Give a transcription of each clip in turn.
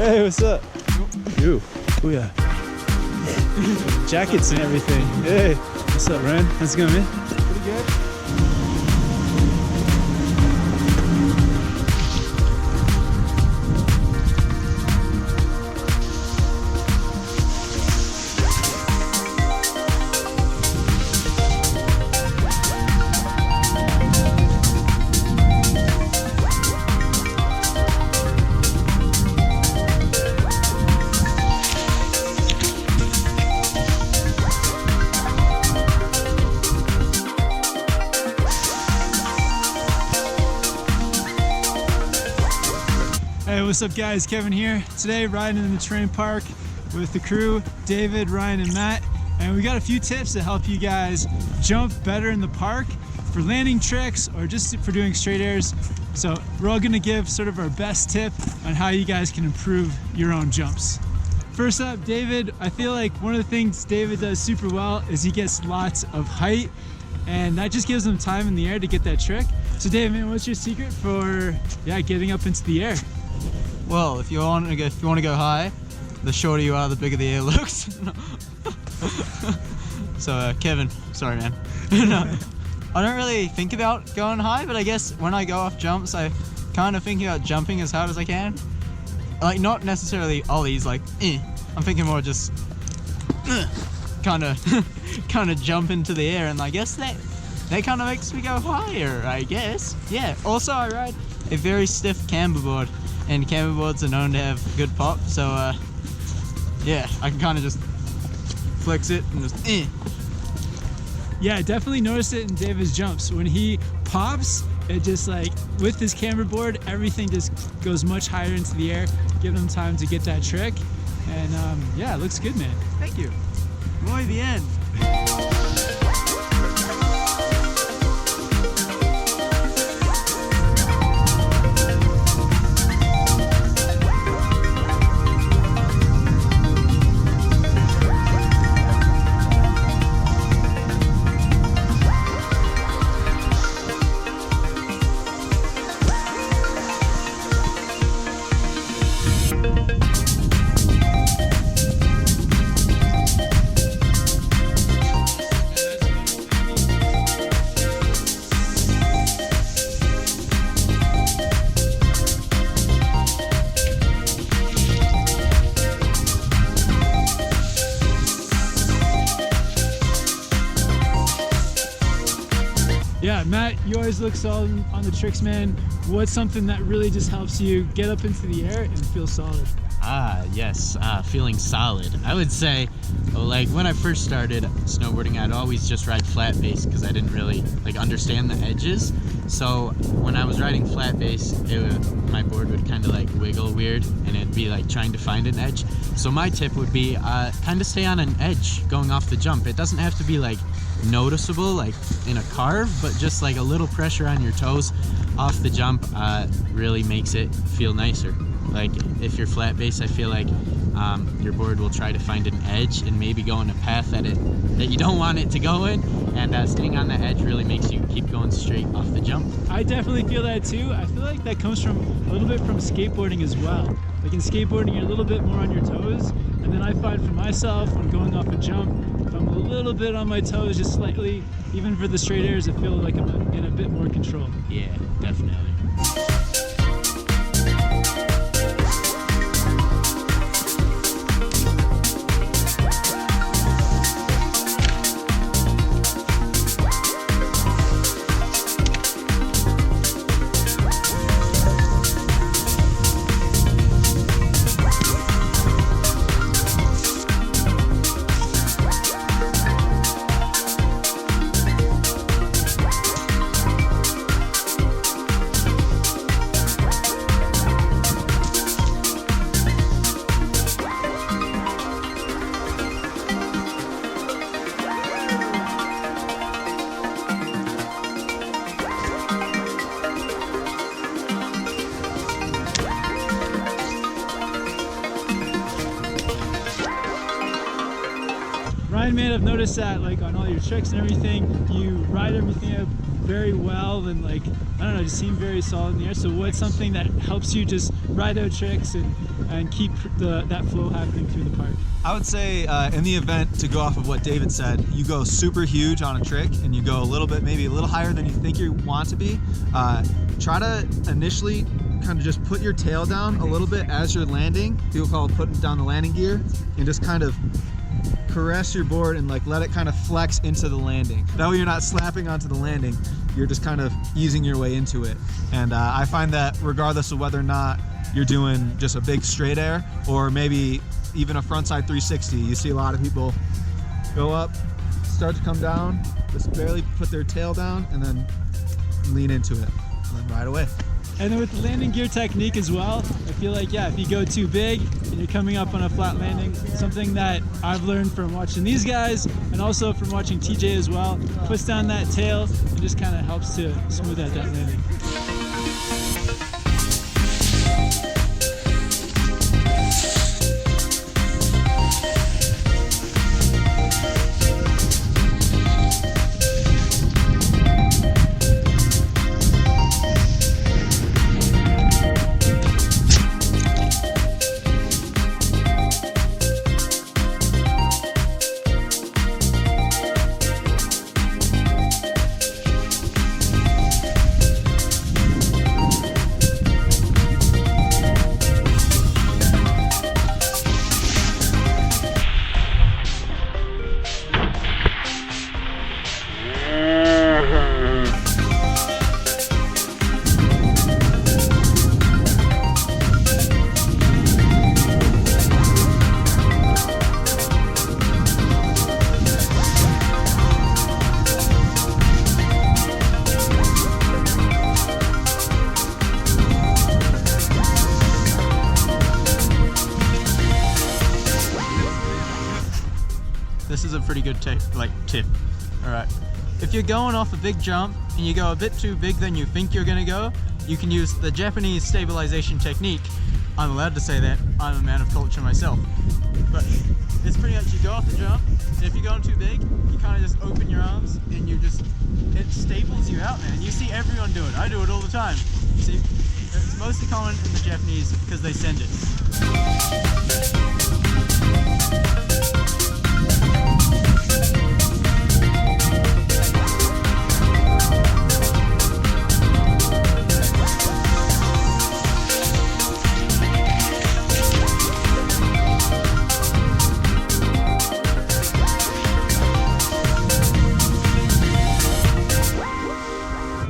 Hey, what's up? You. Oh yeah. Jackets and everything. Hey, what's up, Ryan? How's it going, man? Pretty good. Hey, what's up guys? Kevin here. Today riding in the terrain park with the crew, David, Ryan, and Matt. And we got a few tips to help you guys jump better in the park for landing tricks or just for doing straight airs. So we're all gonna give sort of our best tip on how you guys can improve your own jumps. First up, David, I feel like one of the things David does super well is he gets lots of height, and that just gives him time in the air to get that trick. So David, man, what's your secret for getting up into the air? Well, if you want to go high, the shorter you are, the bigger the air looks. So Kevin, sorry man. No, I don't really think about going high, but I guess when I go off jumps, I kind of think about jumping as hard as I can. Like not necessarily ollies, like I'm thinking more just kind of jump into the air, and I guess that kind of makes me go higher, I guess. Yeah. Also, I ride a very stiff camber board. And camber boards are known to have good pop, so yeah, I can kind of just flex it and just Yeah, I definitely noticed it in David's jumps. When he pops, it just like, with his camber board, everything just goes much higher into the air, give him time to get that trick. And yeah, it looks good, man. Thank you. Muy bien. Yeah, Matt, you always look solid on the tricks, man. What's something that really just helps you get up into the air and feel solid? Yes, feeling solid. I would say, like when I first started snowboarding, I'd always just ride flat base because I didn't really like understand the edges. So when I was riding flat base, my board would kind of like wiggle weird, and it'd be like trying to find an edge. So my tip would be kind of stay on an edge going off the jump. It doesn't have to be like noticeable like in a carve, but just like a little pressure on your toes off the jump really makes it feel nicer. Like if you're flat base, I feel like your board will try to find an edge and maybe go in a path that you don't want it to go in, and staying on the edge really makes you keep going straight off the jump. I definitely feel that too. I feel like that comes from a little bit from skateboarding as well. Like in skateboarding, you're a little bit more on your toes, and then I find for myself when going off a jump, if I'm a little bit on my toes, just slightly, even for the straight airs, I feel like I'm in a bit more control. Yeah, definitely. Ryan, man, I've noticed that like on all your tricks and everything, you ride everything up very well and like, I don't know, just seem very solid in the air. So what's something that helps you just ride out tricks and keep that flow happening through the park? I would say in the event, to go off of what David said, you go super huge on a trick and you go a little bit, maybe a little higher than you think you want to be. Try to initially kind of just put your tail down a little bit as you're landing. People call it putting down the landing gear, and just kind of caress your board and like let it kind of flex into the landing. That way you're not slapping onto the landing, you're just kind of easing your way into it. And I find that regardless of whether or not you're doing just a big straight air or maybe even a frontside 360, you see a lot of people go up, start to come down, just barely put their tail down and then lean into it and then ride away. And then with the landing gear technique as well, I feel like, yeah, if you go too big and you're coming up on a flat landing, something that I've learned from watching these guys and also from watching TJ as well, puts down that tail and just kind of helps to smooth out that landing. This is a pretty good tip. All right, if you're going off a big jump and you go a bit too big than you think you're gonna go, you can use the Japanese stabilization technique. I'm allowed to say that, I'm a man of culture myself. But it's pretty much, you go off the jump, and if you're going too big, you kind of just open your arms and it staples you out, man. You see everyone do it. I do it all the time. See, it's mostly common in the Japanese because they send it.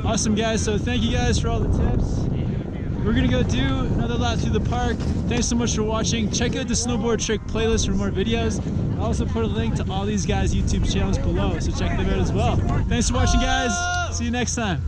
Awesome guys, so thank you guys for all the tips. We're gonna go do another lap through the park. Thanks so much for watching. Check out the Snowboard Trick playlist for more videos. I'll also put a link to all these guys' YouTube channels below, so check them out as well. Thanks for watching guys, see you next time.